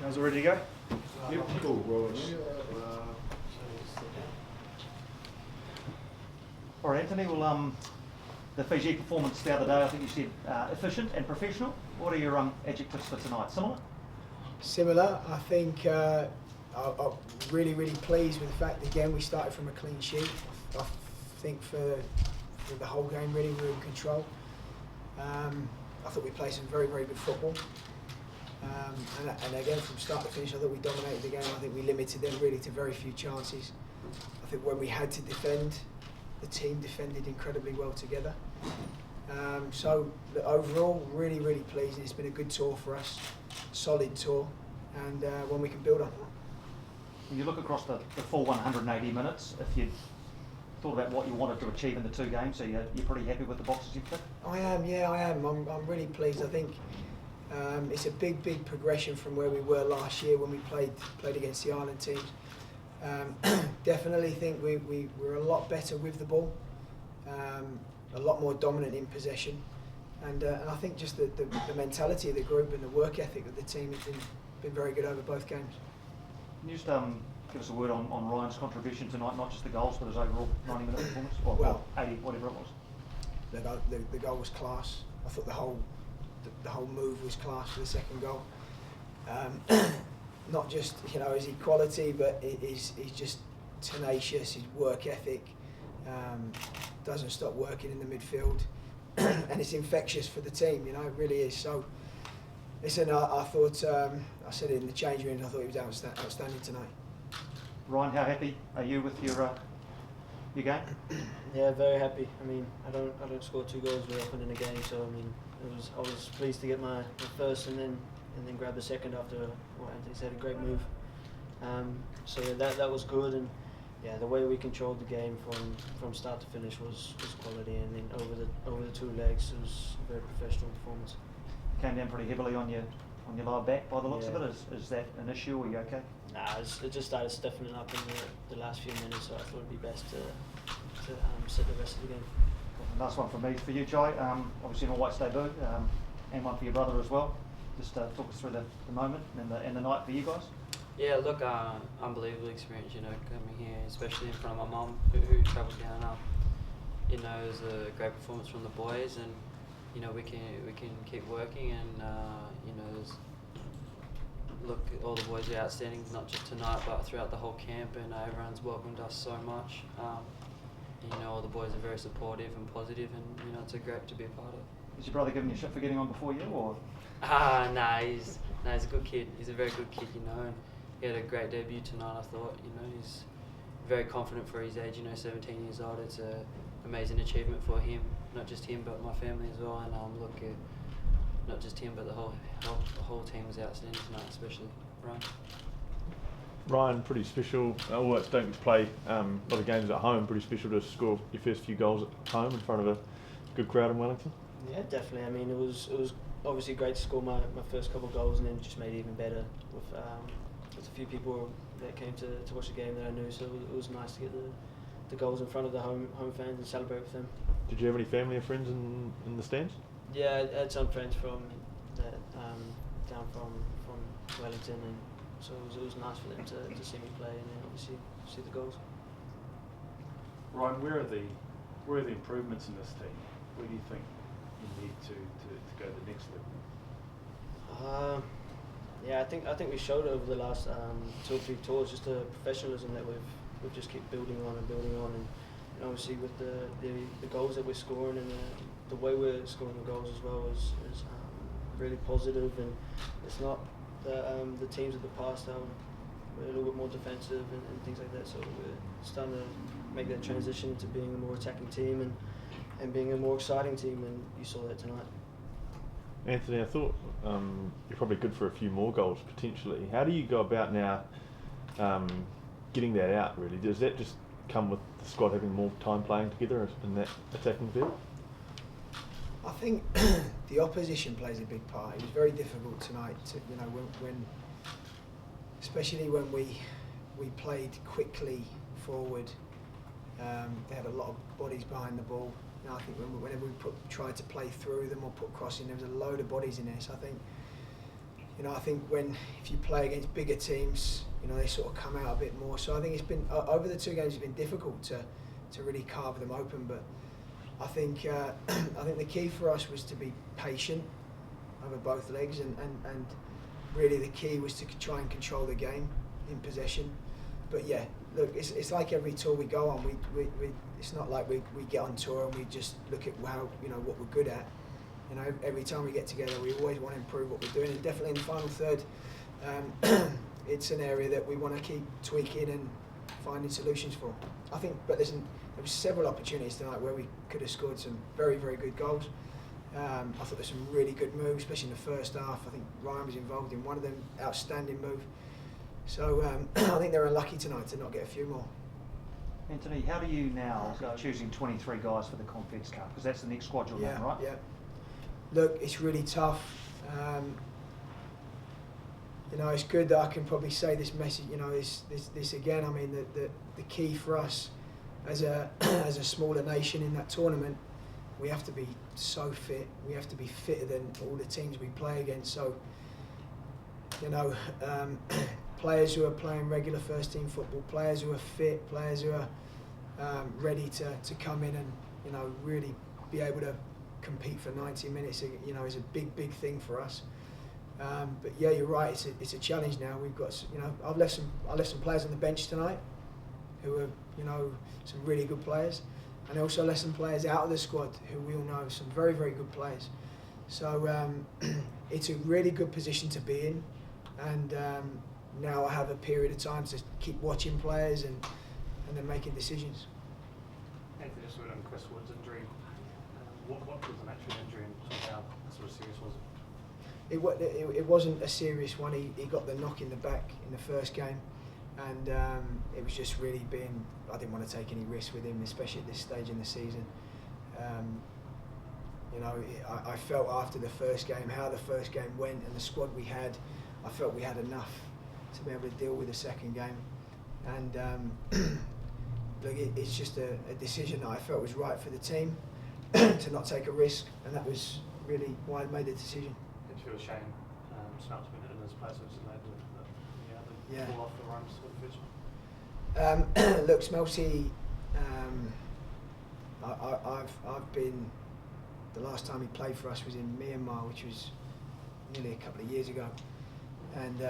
Guys all ready to go? Yep, cool, rolling. All right, Anthony, well, the Fiji performance the other day, I think you said efficient and professional. What are your adjectives for tonight? Similar? Similar. I think I'm really pleased with the fact that, again, we started from a clean sheet. I think for the whole game, really, we were in control. I thought we played some very good football. And again, from start to finish, I thought we dominated the game. I think we limited them really to very few chances. I think when we had to defend, the team defended incredibly well together. So overall, really pleasing. It's been a good tour for us, solid tour, and one we can build on. When you look across the full 180 minutes, if you thought about what you wanted to achieve in the two games, so you're pretty happy with the boxes you've ticked? I am. I'm really pleased. I think it's a big progression from where we were last year when we played against the Ireland teams. Definitely think we were a lot better with the ball, a lot more dominant in possession, and I think just the mentality of the group and the work ethic of the team has been very good over both games. Can you just give us a word on Ryan's contribution tonight, not just the goals, but his overall 90-minute performance, or 80, whatever it was? The goal was class. I thought the whole move was class for the second goal. Not just his equality, but he's just tenacious. His work ethic doesn't stop working in the midfield, and it's infectious for the team. It really is. So, listen, I thought I said it in the change room. I thought he was outstanding tonight. Ryan, how happy are you with your game? Yeah, very happy. I mean, I don't score 2 goals very often in a game, so I mean, I was pleased to get my first and then grab the second after what Anthony said, a great move. So yeah, that was good, and yeah, the way we controlled the game from start to finish was quality, and then over the 2 legs it was a very professional performance. Came down pretty heavily on your lower back by the looks of it. Is that an issue, or are you okay? Nah, it just started stiffening up in the last few minutes, so I thought it'd be best to sit the rest of the game. Last one from me for you, Jai. Obviously in a Whites debut, and one for your brother as well. Just talk us through the moment and the night for you guys. Yeah, look, unbelievable experience, coming here, especially in front of my mum who travelled down. It was a great performance from the boys, and we can keep working, and look, all the boys are outstanding, not just tonight but throughout the whole camp, and everyone's welcomed us so much. All the boys are very supportive and positive, and it's great to be a part of. Is your brother giving you shit for getting on before you, or? Nah, he's a good kid. He's a very good kid, and he had a great debut tonight. I thought, he's very confident for his age. 17 years old. It's an amazing achievement for him, not just him but my family as well. And look, not just him but the whole team was outstanding tonight, especially Ryan. Ryan, pretty special. Whites don't play a lot of games at home. Pretty special to score your first few goals at home in front of a good crowd in Wellington. Yeah, definitely. I mean, it was obviously great to score my first couple of goals, and then it just made it even better with a few people that came to watch the game that I knew. So it was nice to get the goals in front of the home fans and celebrate with them. Did you have any family or friends in the stands? Yeah, I had some friends from down from Wellington, and so it was nice for them to see me play and then obviously see the goals. Ryan, where are the improvements in this team? Where do you think you need to go to the next level? Yeah, I think we showed over the last 2 or 3 tours just the professionalism that we've just keep building on, and obviously with the goals that we're scoring and the way we're scoring the goals as well is really positive, and it's not the teams of the past how we're a little bit more defensive and things like that. So we're starting to make that transition into being a more attacking team and being a more exciting team, and you saw that tonight. Anthony, I thought you're probably good for a few more goals potentially. How do you go about now getting that out, really? Does that just come with the squad having more time playing together in that attacking field? I think the opposition plays a big part. It was very difficult tonight to, when especially when we played quickly forward. They had a lot of bodies behind the ball. I think whenever we tried to play through them or put crossing, there was a load of bodies in there. So I think you know, I think if you play against bigger teams, you know, they sort of come out a bit more. So I think it's been over the 2 games, it's been difficult to really carve them open. But I think I think the key for us was to be patient over both legs, and really the key was to try and control the game in possession. But yeah, look, it's like every tour we go on. We it's not like we get on tour and we just look at how, you know, what we're good at. You know, every time we get together, we always want to improve what we're doing, and definitely in the final third, it's an area that we want to keep tweaking and finding solutions for. I think, but there was several opportunities tonight where we could have scored some very, very good goals. I thought there's some really good moves, especially in the first half. I think Ryan was involved in one of them, outstanding move. So I think they're unlucky tonight to not get a few more. Anthony, how do you now go choosing 23 guys for the Confeds Cup? Because that's the next squad you're in, right? Yeah. Look, it's really tough. You know, it's good that I can probably say this message. You know, this again. I mean, the key for us as a as a smaller nation in that tournament, we have to be so fit. We have to be fitter than all the teams we play against. So, you know, players who are playing regular first team football, players who are fit, players who are ready to come in and, you know, really be able to compete for 90 minutes, you know, is a big thing for us. But yeah, you're right. It's a challenge now. We've got, you know, I left some players on the bench tonight, who are, you know, some really good players, and also left some players out of the squad who we all know are some very good players. So it's a really good position to be in, and now I have a period of time to keep watching players and then making decisions. Anthony, just on Chris Wood's injury, what was the nature of the injury and how sort of serious was it? It wasn't a serious one. He got the knock in the back in the first game, and it was just really I didn't want to take any risks with him, especially at this stage in the season. You know, I felt after the first game, how the first game went and the squad we had, I felt we had enough to be able to deal with the second game. And look, it's just a decision that I felt was right for the team to not take a risk, and that was really why I made the decision. Did you feel shame Smelt's been in his place, which made the fall off the runs for the first one? Look, Smelty, I've been, the last time he played for us was in Myanmar, which was nearly a couple of years ago, and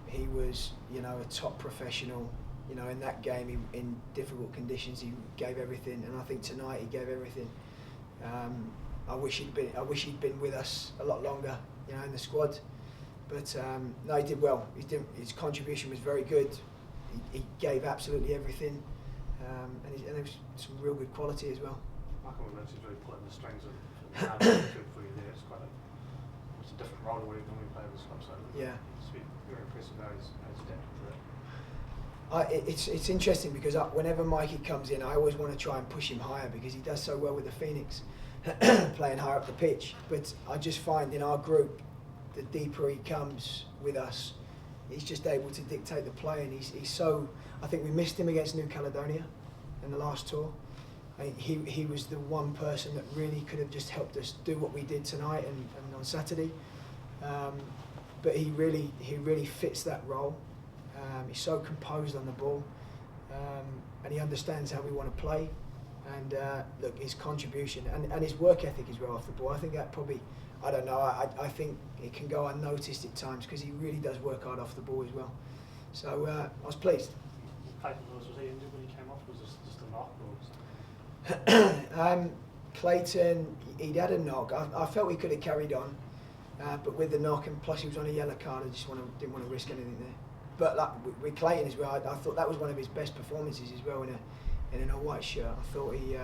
he was, you know, a top professional. You know, in that game, in difficult conditions, he gave everything, and I think tonight he gave everything. I wish he'd been with us a lot longer, you know, in the squad. But no, he did well. His contribution was very good. He gave absolutely everything, and there was some real good quality as well. Michael was really pulling the strings of for you there. It's a different role to what he normally plays with club, so yeah, it's very impressive how he's adapted to that. It's interesting because whenever Mikey comes in, I always want to try and push him higher because he does so well with the Phoenix, playing higher up the pitch. But I just find in our group, the deeper he comes with us, he's just able to dictate the play, and he's so. I think we missed him against New Caledonia in the last tour. He was the one person that really could have just helped us do what we did tonight and on Saturday. But he really fits that role. He's so composed on the ball, and he understands how we want to play. And look, his contribution and his work ethic as well off the ball. I think that probably, I don't know, I think it can go unnoticed at times because he really does work hard off the ball as well. So I was pleased. Clayton Lewis, was he injured when he came off? Was this just a knock or something? Clayton, he'd had a knock. I felt he could have carried on, but with the knock, and plus he was on a yellow card, I just didn't want to risk anything there. But like with Clayton as well, I thought that was one of his best performances as well in an all-white shirt. I thought he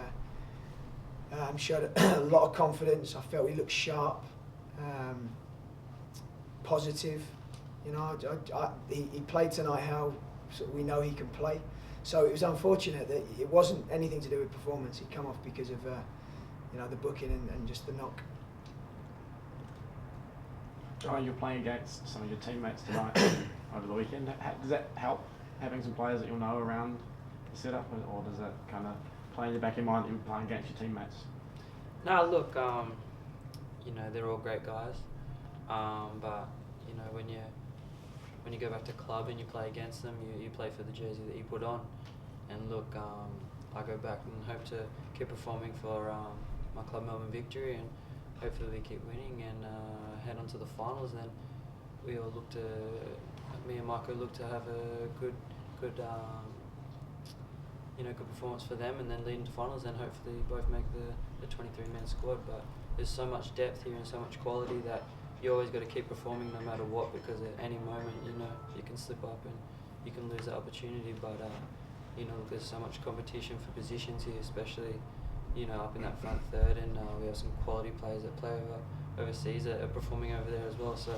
showed a lot of confidence. I felt he looked sharp, positive. You know, he played tonight how we know he can play. So it was unfortunate that it wasn't anything to do with performance. He'd come off because of you know, the booking and just the knock. You're playing against some of your teammates tonight over the weekend. Does that help having some players that you'll know around the setup, or does that kind of play in the back of your mind that you're playing against your teammates? No, look, you know, they're all great guys, but you know, when you go back to club and you play against them, you play for the jersey that you put on. And look, I go back and hope to keep performing for my club Melbourne Victory, and hopefully we keep winning and head on to the finals. Then we all look to, me and Marco look to have a good performance for them, and then lead into finals, and hopefully both make the 23-man squad. But there's so much depth here and so much quality that you always got to keep performing no matter what, because at any moment, you know, you can slip up and you can lose that opportunity. But you know, there's so much competition for positions here, especially, you know, up in that front third, and we have some quality players that play overseas that are performing over there as well. So,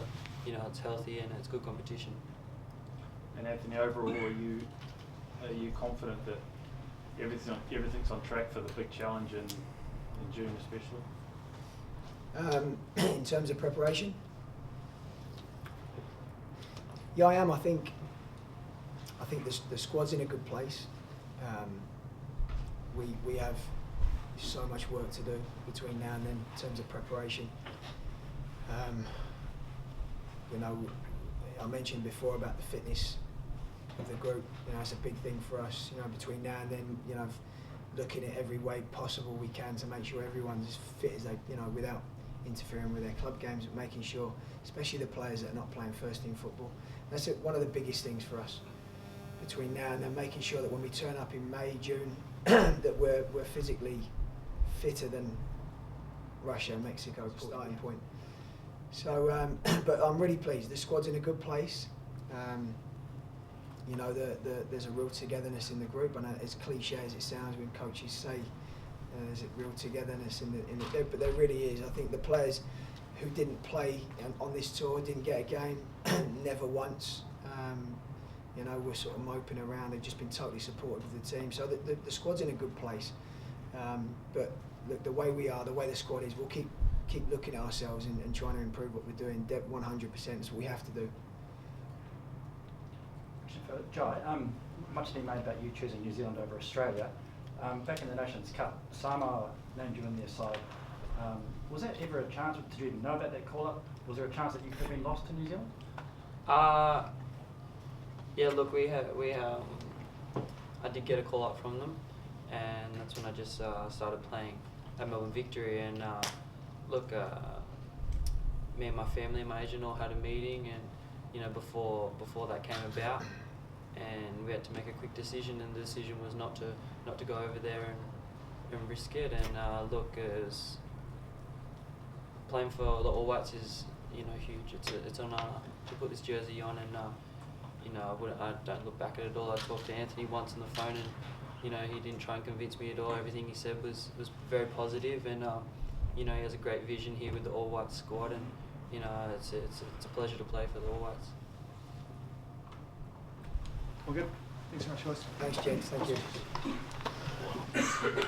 you know, it's healthy and it's good competition. And Anthony, overall, are you confident that everything's on track for the big challenge in June, especially? In terms of preparation, yeah, I am. I think the squad's in a good place. We have so much work to do between now and then in terms of preparation. You know, I mentioned before about the fitness of the group. You know, it's a big thing for us. You know, between now and then, you know, looking at every way possible we can to make sure everyone's as fit as they, you know, without interfering with their club games, but making sure, especially the players that are not playing first team football. That's one of the biggest things for us between now and then, making sure that when we turn up in May, June, that we're physically fitter than Russia and Mexico, starting point. So, but I'm really pleased. The squad's in a good place. You know, there's a real togetherness in the group, and as cliche as it sounds when coaches say there's a real togetherness in the but there really is. I think the players who didn't play on this tour, didn't get a game, never once, you know, were sort of moping around. They've just been totally supportive of the team. So the squad's in a good place. But look, the way we are, the way the squad is, we'll keep looking at ourselves and trying to improve what we're doing. 100% is what we have to do. For Jai, much has been made about you choosing New Zealand over Australia. Back in the Nations Cup, Samoa named you in their side. Was that ever a chance? Did you even know about that call-up? Was there a chance that you could have been lost to New Zealand? Yeah, look, I did get a call up from them, and that's when I just started playing at Melbourne Victory. And look, me and my family and my agent all had a meeting, and you know, before that came about, and we had to make a quick decision, and the decision was not to go over there and risk it. And look, playing for the All Whites is, you know, huge. It's an honour to put this jersey on, and you know, I don't look back at it at all. I talked to Anthony once on the phone, and you know, he didn't try and convince me at all. Everything he said was very positive, and you know, he has a great vision here with the All Whites squad, and you know, it's a pleasure to play for the All Whites. All good. Thanks so much, guys. Thanks, gents. Thank you.